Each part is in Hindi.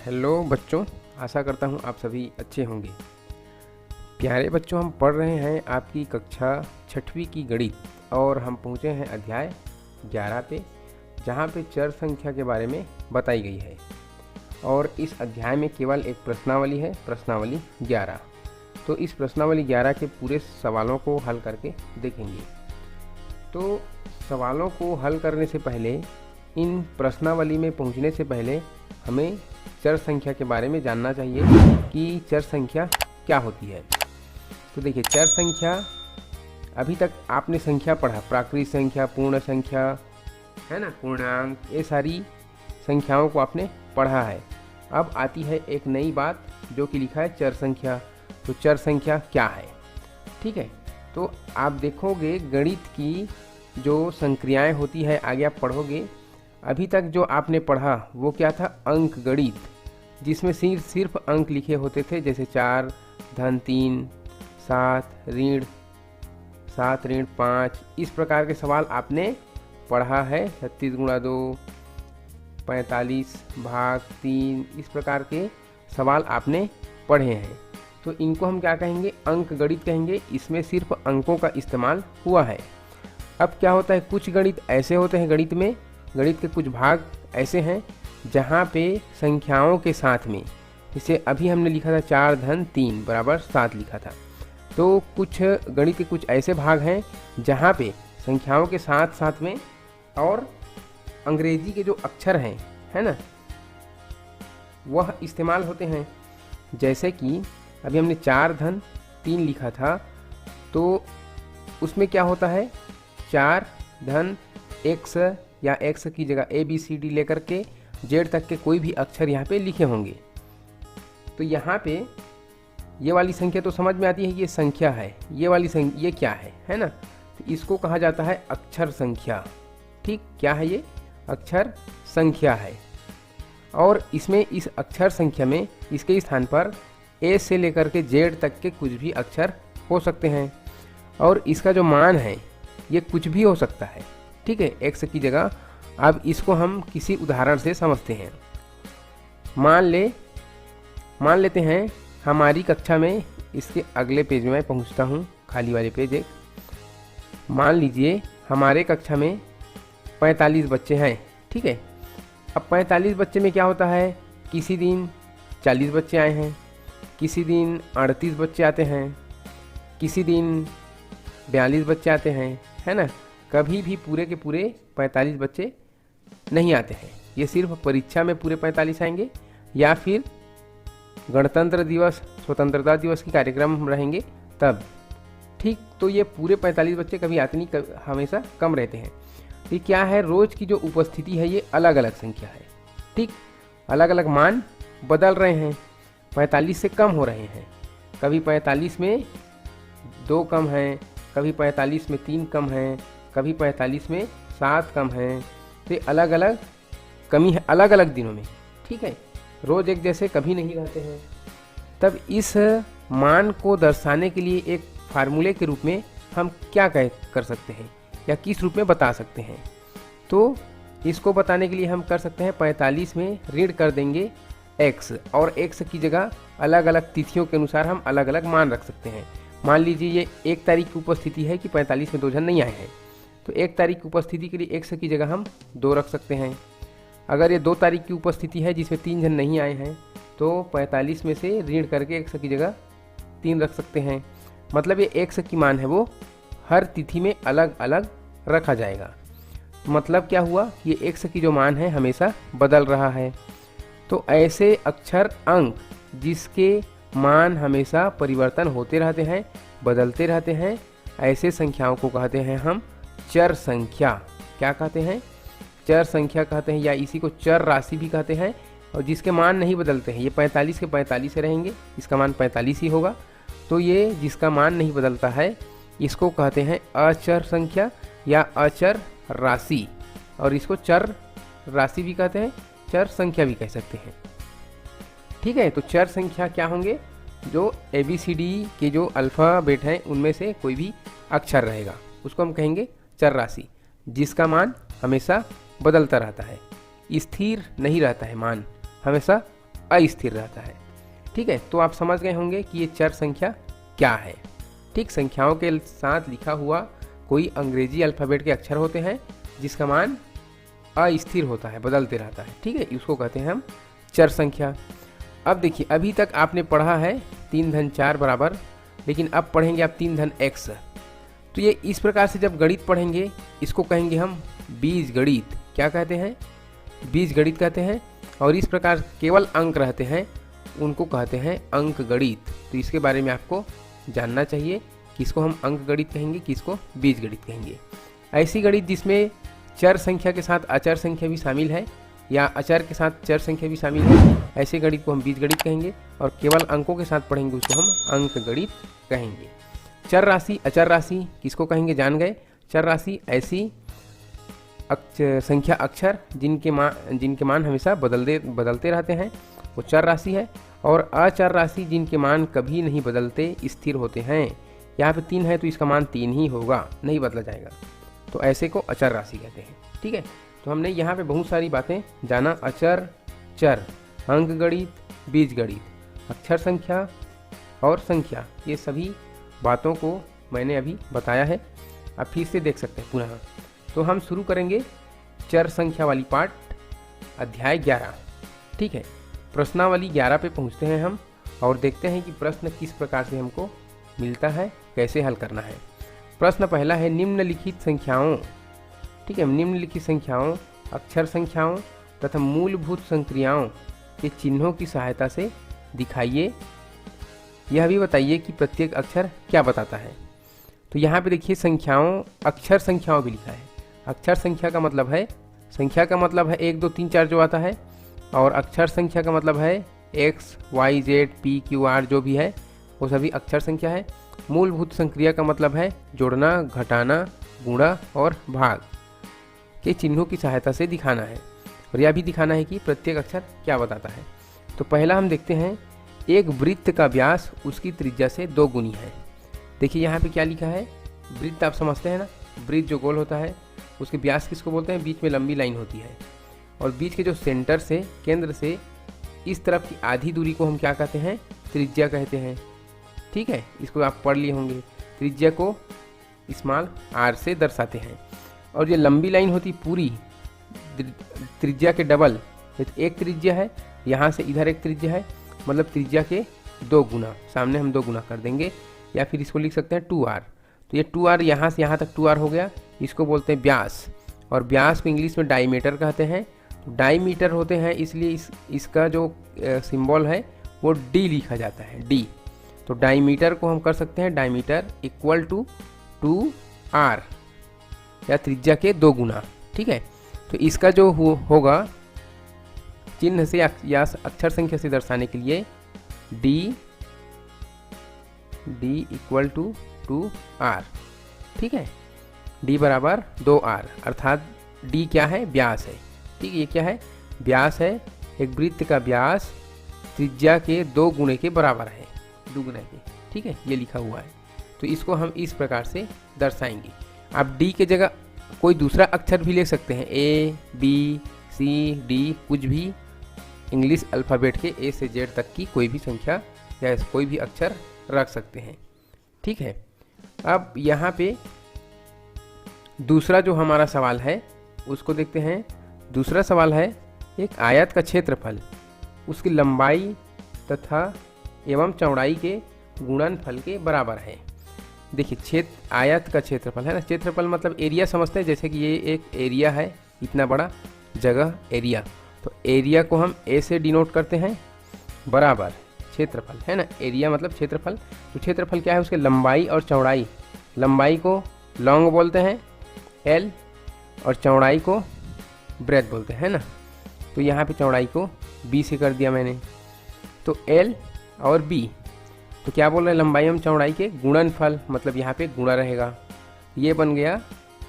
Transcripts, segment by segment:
हेलो बच्चों, आशा करता हूँ आप सभी अच्छे होंगे। प्यारे बच्चों, हम पढ़ रहे हैं आपकी कक्षा 6वीं की गणित और हम पहुँचे हैं अध्याय 11 पे, जहाँ पे चर संख्या के बारे में बताई गई है। और इस अध्याय में केवल एक प्रश्नावली है, प्रश्नावली 11। तो इस प्रश्नावली 11 के पूरे सवालों को हल करके देखेंगे। तो सवालों को हल करने से पहले, इन प्रश्नावली में पहुँचने से पहले हमें चर संख्या के बारे में जानना चाहिए कि चर संख्या क्या होती है। तो देखिए, चर संख्या, अभी तक आपने संख्या पढ़ा, प्राकृत संख्या, पूर्ण संख्या, है ना, पूर्णांक, ये सारी संख्याओं को आपने पढ़ा है। अब आती है एक नई बात जो कि लिखा है चर संख्या। तो चर संख्या क्या है, ठीक है। तो आप देखोगे गणित की जो संक्रियाएं होती है, आगे आप पढ़ोगे। अभी तक जो आपने पढ़ा वो क्या था, अंक गणित, जिसमें सिर्फ अंक लिखे होते थे, जैसे 4, धन 3, 7, ऋण 7, ऋण 5, इस प्रकार के सवाल आपने पढ़ा है। 36 गुणा 2, 45 भाग 3, इस प्रकार के सवाल आपने पढ़े हैं। तो इनको हम क्या कहेंगे, अंक गणित कहेंगे। इसमें सिर्फ अंकों का इस्तेमाल हुआ है। अब क्या होता है, कुछ गणित ऐसे होते हैं, गणित के कुछ भाग ऐसे हैं जहाँ पे संख्याओं के साथ में, जैसे अभी हमने लिखा था 4 धन 3 बराबर 7 लिखा था। तो कुछ गणित के कुछ ऐसे भाग हैं जहाँ पे संख्याओं के साथ साथ में और अंग्रेजी के जो अक्षर हैं, है ना, वह इस्तेमाल होते हैं। जैसे कि अभी हमने 4 धन 3 लिखा था, तो उसमें क्या होता है, 4 धन x या x की जगह ABCD लेकर के Z तक के कोई भी अक्षर यहाँ पे लिखे होंगे। तो यहाँ पे ये वाली संख्या तो समझ में आती है, ये संख्या है, ये वाली संख्या ये क्या है ना। तो इसको कहा जाता है अक्षर संख्या। ठीक, क्या है ये, अक्षर संख्या है। और इसमें इस अक्षर संख्या में इसके स्थान पर A से लेकर के Z तक के कुछ भी अक्षर हो सकते हैं। और इसका जो मान है ये कुछ भी हो सकता है, ठीक है, x की जगह। अब इसको हम किसी उदाहरण से समझते हैं। मान लेते हैं हमारी कक्षा में, इसके अगले पेज में मैं पहुंचता हूं, खाली वाले पेज एक। मान लीजिए हमारे कक्षा में 45 बच्चे हैं, ठीक है। अब 45 बच्चे में क्या होता है, किसी दिन 40 बच्चे आए हैं, किसी दिन 38 बच्चे आते हैं, किसी दिन 42 बच्चे आते हैं, है ना। कभी भी पूरे के पूरे 45 बच्चे नहीं आते हैं। ये सिर्फ परीक्षा में पूरे 45 आएंगे, या फिर गणतंत्र दिवस, स्वतंत्रता दिवस के कार्यक्रम रहेंगे तब, ठीक। तो ये पूरे 45 बच्चे कभी आते नहीं, हमेशा कम रहते हैं। ये क्या है, रोज़ की जो उपस्थिति है ये अलग अलग संख्या है, ठीक। अलग अलग मान बदल रहे हैं, 45 से कम हो रहे हैं। कभी 45 में 2 कम हैं, कभी 45 में 3 कम हैं, कभी 45 में 7 कम हैं। तो ये अलग अलग कमी है, अलग अलग दिनों में, ठीक है। रोज़ एक जैसे कभी नहीं रहते हैं। तब इस मान को दर्शाने के लिए एक फार्मूले के रूप में हम क्या कर सकते हैं, या किस रूप में बता सकते हैं। तो इसको बताने के लिए हम कर सकते हैं, 45 में ऋण कर देंगे x, और x की जगह अलग अलग तिथियों के अनुसार हम अलग अलग मान रख सकते हैं। मान लीजिए ये 1 तारीख की उपस्थिति है कि 45 में 2 जन नहीं आए हैं, तो 1 तारीख की उपस्थिति के लिए x की जगह हम 2 रख सकते हैं। अगर ये 2 तारीख की उपस्थिति है जिसमें 3 जन नहीं आए हैं, तो 45 में से ऋण करके x की जगह 3 रख सकते हैं। मतलब ये x की मान है वो हर तिथि में अलग अलग रखा जाएगा। मतलब क्या हुआ, ये x की जो मान है हमेशा बदल रहा है। तो ऐसे अक्षर, अंक जिसके मान हमेशा परिवर्तन होते रहते हैं, बदलते रहते हैं, ऐसे संख्याओं को कहते हैं हम चर संख्या। क्या कहते हैं, चर संख्या कहते हैं, या इसी को चर राशि भी कहते हैं। और जिसके मान नहीं बदलते हैं, ये 45 के 45 रहेंगे, इसका मान 45 ही होगा। तो ये जिसका मान नहीं बदलता है, इसको कहते हैं अचर संख्या या अचर राशि। और इसको चर राशि भी कहते हैं, चर संख्या भी कह सकते हैं, ठीक है। तो चर संख्या क्या होंगे, जो ABCD के जो अल्फ़ाबेट हैं उनमें से कोई भी अक्षर रहेगा, उसको हम कहेंगे चर राशि, जिसका मान हमेशा बदलता रहता है, स्थिर नहीं रहता है मान, हमेशा अस्थिर रहता है। ठीक है, तो आप समझ गए होंगे कि ये चर संख्या क्या है। ठीक, संख्याओं के साथ लिखा हुआ कोई अंग्रेजी अल्फ़ाबेट के अक्षर होते हैं जिसका मान अस्थिर होता है, बदलते रहता है। ठीक है, उसको कहते हैं हम चर संख्या। अब देखिए, अभी तक आपने पढ़ा है 3 धन 4 बराबर, लेकिन अब पढ़ेंगे आप 3 धन x। तो ये इस प्रकार से जब गणित पढ़ेंगे, इसको कहेंगे हम बीज गणित। क्या कहते हैं? बीज गणित कहते हैं। और इस प्रकार केवल अंक रहते हैं, उनको कहते हैं अंक गणित। तो इसके बारे में आपको जानना चाहिए, किसको हम अंक गणित कहेंगे, किसको बीज गणित कहेंगे। ऐसी गणित जिसमें चर संख्या के साथ अचर संख्या भी शामिल है या अचर के साथ चर संख्या भी शामिल है, ऐसे गणित को हम बीज गणित कहेंगे। और केवल अंकों के साथ पढ़ेंगे उसको हम अंक गणित कहेंगे। चर राशि, अचर राशि किसको कहेंगे, जान गए। चर राशि ऐसी संख्या अक्षर जिनके मान हमेशा बदलते रहते हैं, वो चर राशि है। और अचर राशि जिनके मान कभी नहीं बदलते, स्थिर होते हैं। यहाँ पे 3 है तो इसका मान 3 ही होगा, नहीं बदला जाएगा, तो ऐसे को अचर राशि कहते हैं। ठीक है, तो हमने यहाँ पे बहुत सारी बातें जाना। अचर, चर, अंक गणित, बीज गणित, अक्षर संख्या और संख्या, ये सभी बातों को मैंने अभी बताया है। आप फिर से देख सकते हैं पुनः। तो हम शुरू करेंगे चर संख्या वाली पाठ, अध्याय 11। ठीक है, प्रश्नावली 11 पे पहुंचते हैं हम और देखते हैं कि प्रश्न किस प्रकार से हमको मिलता है, कैसे हल करना है। प्रश्न पहला है, निम्नलिखित संख्याओं, ठीक है, निम्नलिखित संख्याओं, अक्षर संख्याओं तथा मूलभूत संक्रियाओं के चिन्हों की सहायता से दिखाइए। यह भी बताइए कि प्रत्येक अक्षर क्या बताता है। तो यहाँ पे देखिए, संख्याओं, अक्षर संख्याओं भी लिखा है। अक्षर संख्या का मतलब है, संख्या का मतलब है 1 2 3 4 जो आता है, और अक्षर संख्या का मतलब है x, y, z, p, q, r जो भी है वो सभी अक्षर संख्या है। मूलभूत संक्रिया का मतलब है जोड़ना, घटाना, गुणा और भाग के चिन्हों की सहायता से दिखाना है। और यह भी दिखाना है कि प्रत्येक अक्षर क्या बताता है। तो पहला हम देखते हैं, एक वृत्त का व्यास उसकी त्रिज्या से 2 गुनी है। देखिए यहाँ पे क्या लिखा है, वृत्त आप समझते हैं ना, वृत्त जो गोल होता है उसके व्यास किसको बोलते हैं, बीच में लंबी लाइन होती है। और बीच के जो सेंटर से, केंद्र से इस तरफ की आधी दूरी को हम क्या कहते हैं, त्रिज्या कहते हैं। ठीक है, इसको आप पढ़ लिए होंगे। त्रिज्या को स्मॉल r से दर्शाते हैं। और ये लंबी लाइन होती पूरी त्रिज्या के डबल, एक त्रिज्या है, यहाँ से इधर एक त्रिज्या है, मतलब त्रिज्या के 2 गुना, सामने हम 2 गुना कर देंगे, या फिर इसको लिख सकते हैं 2r। तो ये 2r यहाँ से यहाँ तक 2r हो गया, इसको बोलते हैं व्यास। और व्यास को इंग्लिश में डायमीटर कहते हैं। डायमीटर होते हैं, इसलिए इसका जो सिंबल है वो d लिखा जाता है, d। तो डायमीटर को हम कर सकते हैं डायमीटर इक्वल टू 2r, या त्रिज्या के 2 गुना। ठीक है, तो इसका जो होगा चिन्ह से या अक्षर संख्या से दर्शाने के लिए d इक्वल टू 2r। ठीक है, d बराबर 2r, अर्थात d क्या है, व्यास है। ठीक है, ये क्या है, व्यास है। एक वृत्त का व्यास त्रिज्या के 2 गुने के बराबर है, 2 गुना के। ठीक है, ये लिखा हुआ है। तो इसको हम इस प्रकार से दर्शाएंगे। आप d के जगह कोई दूसरा अक्षर भी ले सकते हैं, a, b, c, d, कुछ भी इंग्लिश अल्फ़ाबेट के a से z तक की कोई भी संख्या या कोई भी अक्षर रख सकते हैं। ठीक है, अब यहाँ पे दूसरा जो हमारा सवाल है उसको देखते हैं। दूसरा सवाल है, एक आयत का क्षेत्रफल उसकी लंबाई तथा एवं चौड़ाई के गुणनफल के बराबर है। देखिए, आयत का क्षेत्रफल है ना, क्षेत्रफल मतलब एरिया समझते हैं, जैसे कि ये एक एरिया है, इतना बड़ा जगह एरिया। तो एरिया को हम ए से डिनोट करते हैं, बराबर क्षेत्रफल है ना, एरिया मतलब क्षेत्रफल। तो क्षेत्रफल क्या है, उसके लंबाई और चौड़ाई। लंबाई को लॉन्ग बोलते हैं L, और चौड़ाई को ब्रेथ बोलते हैं ना। तो यहाँ पे चौड़ाई को B से कर दिया मैंने, तो L और B। तो क्या बोल रहे हैं, लंबाई एवं चौड़ाई के गुणनफल, मतलब यहाँ पे गुणा रहेगा। ये बन गया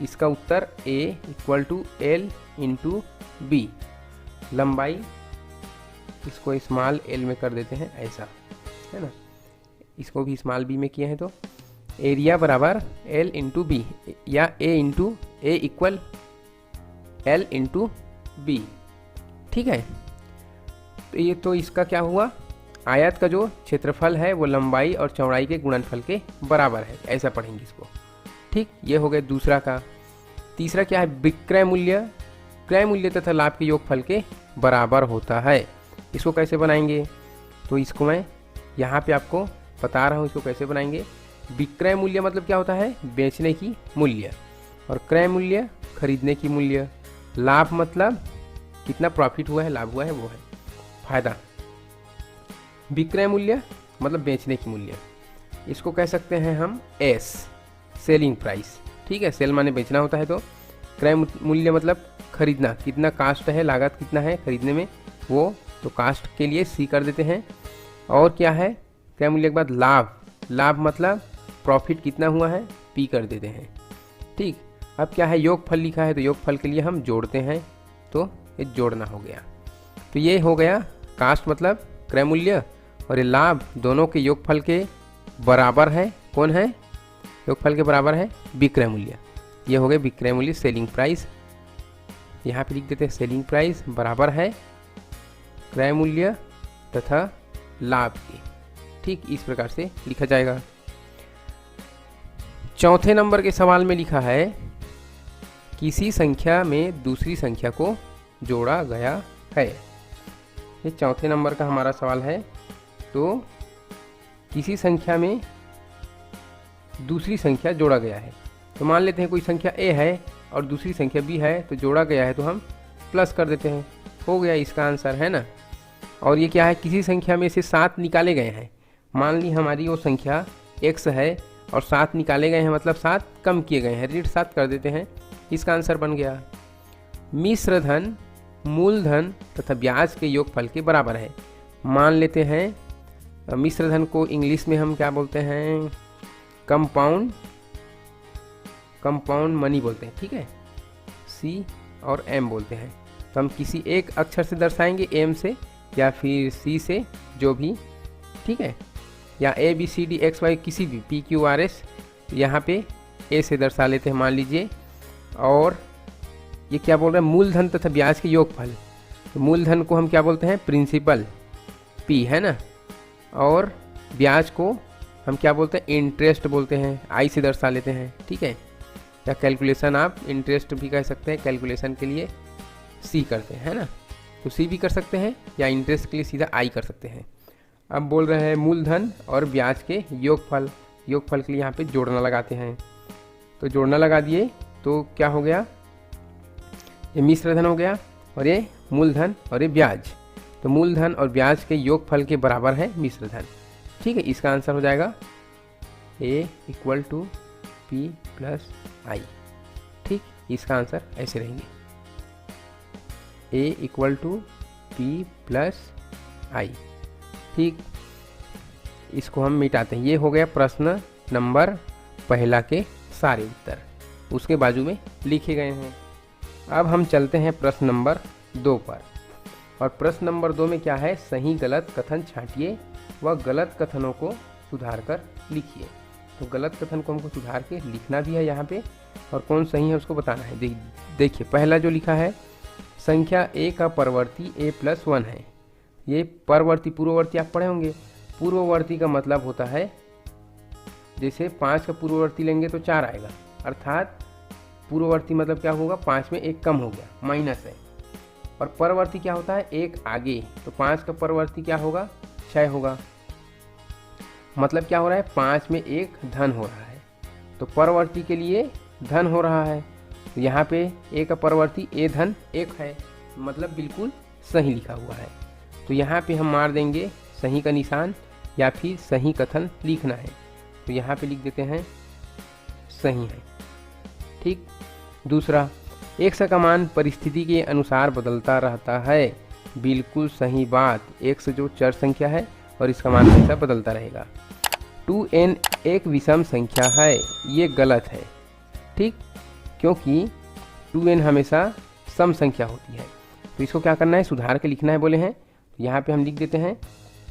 इसका उत्तर, A equal to L into B। लंबाई इसको स्मॉल l में कर देते हैं, ऐसा है ना, इसको भी स्मॉल b में किए हैं। तो एरिया बराबर l इंटू बी, या a equal l into B. ठीक है, तो ये तो इसका क्या हुआ, आयत का जो क्षेत्रफल है वो लंबाई और चौड़ाई के गुणनफल के बराबर है, ऐसा पढ़ेंगे इसको। ठीक, ये हो गया दूसरा का। तीसरा क्या है, विक्रय मूल्य क्रय मूल्य तथा लाभ के योगफल के बराबर होता है। इसको कैसे बनाएंगे, तो इसको मैं यहाँ पे आपको बता रहा हूँ, इसको कैसे बनाएंगे। विक्रय मूल्य मतलब क्या होता है, बेचने की मूल्य, और क्रय मूल्य खरीदने की मूल्य। लाभ मतलब कितना प्रॉफिट हुआ है, लाभ हुआ है, वो है फायदा। विक्रय मूल्य मतलब बेचने की मूल्य, इसको कह सकते हैं हम एस, सेलिंग प्राइस। ठीक है, सेल माने बेचना होता है, तो क्रय मूल्य मतलब खरीदना, कितना कास्ट है, लागत कितना है खरीदने में, वो तो कास्ट के लिए सी कर देते हैं। और क्या है, क्रय मूल्य के बाद लाभ, लाभ मतलब प्रॉफिट कितना हुआ है, पी कर देते हैं। ठीक, अब क्या है, योगफल लिखा है, तो योगफल के लिए हम जोड़ते हैं, तो ये जोड़ना हो गया। तो ये हो गया कास्ट मतलब क्रय मूल्य, और ये लाभ दोनों के योगफल के बराबर है। कौन है, योगफल के बराबर है विक्रय मूल्य। ये हो गए विक्रय मूल्य, सेलिंग प्राइस। यहाँ पे लिख देते हैं सेलिंग प्राइस बराबर है क्रय मूल्य तथा लाभ के। ठीक, इस प्रकार से लिखा जाएगा। चौथे नंबर के सवाल में लिखा है, किसी संख्या में दूसरी संख्या को जोड़ा गया है। ये चौथे नंबर का हमारा सवाल है। तो किसी संख्या में दूसरी संख्या जोड़ा गया है, तो मान लेते हैं कोई संख्या a है और दूसरी संख्या b है, तो जोड़ा गया है तो हम प्लस कर देते हैं, हो गया इसका आंसर, है ना। और ये क्या है, किसी संख्या में से 7 निकाले गए हैं। मान ली हमारी वो संख्या x है और 7 निकाले गए हैं, मतलब 7 कम किए गए हैं, ऋण 7 कर देते हैं, इसका आंसर बन गया। मिश्र धन मूलधन तथा ब्याज के योगफल के बराबर है। मान लेते हैं मिश्र धन को इंग्लिश में हम क्या बोलते हैं, कंपाउंड मनी बोलते हैं। ठीक है, सी और एम बोलते हैं, तो हम किसी एक अक्षर से दर्शाएंगे, एम से या फिर सी से, जो भी। ठीक है, या A B C D X Y किसी भी, पी क्यू आर एस, यहाँ पे ए से दर्शा लेते हैं मान लीजिए। और ये क्या बोल रहे हैं, मूलधन तथा ब्याज के योगफल। तो मूलधन को हम क्या बोलते हैं, प्रिंसिपल, पी, है ना। और ब्याज को हम क्या बोलते हैं, इंटरेस्ट बोलते हैं, आई से दर्शा लेते हैं। ठीक है, या कैलकुलेशन आप इंटरेस्ट भी कह सकते हैं, कैलकुलेशन के लिए सी करते हैं, है ना, तो सी भी कर सकते हैं, या इंटरेस्ट के लिए सीधा आई कर सकते हैं। अब बोल रहे हैं मूलधन और ब्याज के योगफल, योगफल के लिए यहाँ पे जोड़ना लगाते हैं, तो जोड़ना लगा दिए, तो क्या हो गया, ये मिश्र धन हो गया, और ये मूलधन और ये ब्याज। तो मूलधन और ब्याज के योगफल के बराबर है मिश्र धन। ठीक है, इसका आंसर हो जाएगा A = P + I। ठीक, इसका आंसर ऐसे रहेंगे, A = P + I। ठीक, इसको हम मिटाते हैं। ये हो गया प्रश्न नंबर पहला के सारे उत्तर, उसके बाजू में लिखे गए हैं। अब हम चलते हैं प्रश्न नंबर 2 पर, और प्रश्न नंबर 2 में क्या है, सही गलत कथन छांटिए व गलत कथनों को सुधार कर लिखिए। तो गलत कथन को हमको सुधार के लिखना भी है यहाँ पे, और कौन सही है उसको बताना है। देखिए पहला जो लिखा है, संख्या a का परवर्ती a+1 है। ये परवर्ती, पूर्ववर्ती आप पढ़े होंगे। पूर्ववर्ती का मतलब होता है, जैसे 5 का पूर्ववर्ती लेंगे तो 4 आएगा, अर्थात पूर्ववर्ती मतलब क्या होगा, 5 में 1 कम हो गया, माइनस है। और परवर्ती क्या होता है, 1 आगे, तो 5 का परवर्ती क्या होगा, 6 होगा। मतलब क्या हो रहा है, 5 में 1 धन हो रहा है, तो परवर्ती के लिए धन हो रहा है। तो यहाँ पे a का परवर्ती a धन 1 है, मतलब बिल्कुल सही लिखा हुआ है। तो यहाँ पे हम मार देंगे सही का निशान, या फिर सही कथन लिखना है, तो यहाँ पे लिख देते हैं सही है। ठीक, दूसरा, x का मान परिस्थिति के अनुसार बदलता रहता है। बिल्कुल सही बात, x जो चर संख्या है और इसका मान हमेशा बदलता रहेगा। 2n एक विषम संख्या है, ये गलत है। ठीक, क्योंकि 2n हमेशा सम संख्या होती है। तो इसको क्या करना है, सुधार के लिखना है बोले हैं। तो यहाँ पे हम लिख देते हैं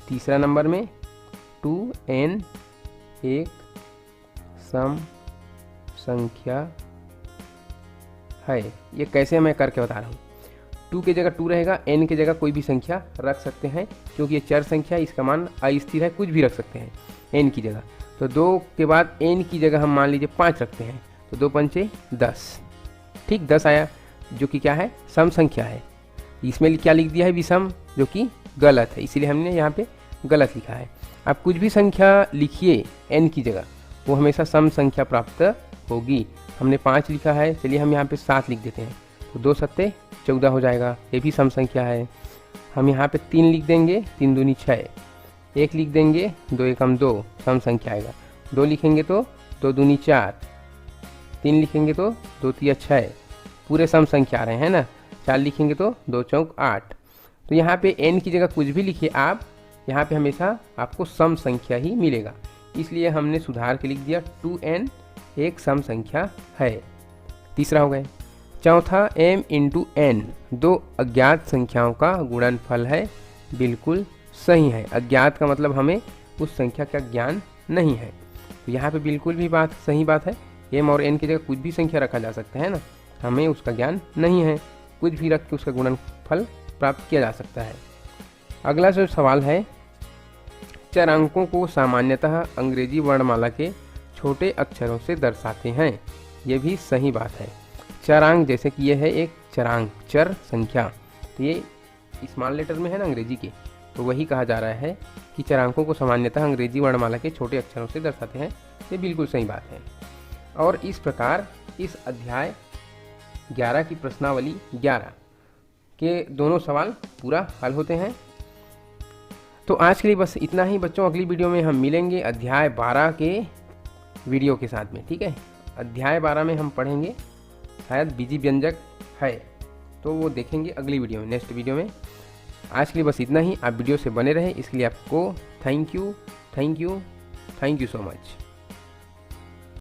तीसरा नंबर में 2n एक सम संख्या है। ये कैसे मैं करके बता रहा हूँ। 2 की जगह 2 रहेगा, n की जगह कोई भी संख्या रख सकते हैं क्योंकि ये चर संख्या है, इसका मान अस्थिर है, कुछ भी रख सकते हैं n की जगह। तो 2 के बाद n की जगह हम मान लीजिए 5 रखते हैं, तो 2 पंचे 10, ठीक 10 आया, जो कि क्या है, सम संख्या है। इसमें क्या लिख दिया है, विषम, जो कि गलत है, इसीलिए हमने यहाँ पे गलत लिखा है। आप कुछ भी संख्या लिखिए n की जगह, वो हमेशा सम संख्या प्राप्त होगी। हमने 5 लिखा है, चलिए हम यहाँ पे 7 लिख देते हैं, तो 2 सत्ते 14 हो जाएगा, ये भी सम संख्या है। हम यहाँ पे 3 लिख देंगे, 3 दूनी 6, 1 लिख देंगे, 2 एकम 2, सम संख्या आएगा। 2 लिखेंगे तो 2 दूनी 4, 3 लिखेंगे तो 2 तिया 6, पूरे सम संख्या आ रहे हैं ना। 4 लिखेंगे तो 2 चौक 8। तो यहाँ पे n की जगह कुछ भी लिखिए आप, यहाँ पे हमेशा आपको सम संख्या ही मिलेगा, इसलिए हमने सुधार के लिख दिया 2n एक सम संख्या है। तीसरा हो गया। चौथा, m इंटू n 2 अज्ञात संख्याओं का गुणनफल है, बिल्कुल सही है। अज्ञात का मतलब हमें उस संख्या का ज्ञान नहीं है, तो यहाँ पे बिल्कुल भी बात सही बात है। m और n की जगह कुछ भी संख्या रखा जा सकता है ना, हमें उसका ज्ञान नहीं है, कुछ भी रख के उसका गुणनफल प्राप्त किया जा सकता है। अगला जो सवाल है, चरांकों को सामान्यतः अंग्रेजी वर्णमाला के छोटे अक्षरों से दर्शाते हैं, ये भी सही बात है। चरांक जैसे कि ये है एक चरांक, चर संख्या, तो ये स्मॉल लेटर में है ना अंग्रेजी के, तो वही कहा जा रहा है कि चरांकों को सामान्यतः अंग्रेजी वर्णमाला के छोटे अक्षरों से दर्शाते हैं, ये बिल्कुल सही बात है। और इस प्रकार इस अध्याय 11 की प्रश्नावली 11 के दोनों सवाल पूरा हल होते हैं। तो आज के लिए बस इतना ही बच्चों, अगली वीडियो में हम मिलेंगे अध्याय 12 के वीडियो के साथ में, ठीक है। अध्याय 12 में हम पढ़ेंगे, शायद बीजी व्यंजक है, तो वो देखेंगे अगली वीडियो में, नेक्स्ट वीडियो में। आज के लिए बस इतना ही, आप वीडियो से बने रहें, इसके लिए आपको थैंक यू सो मच।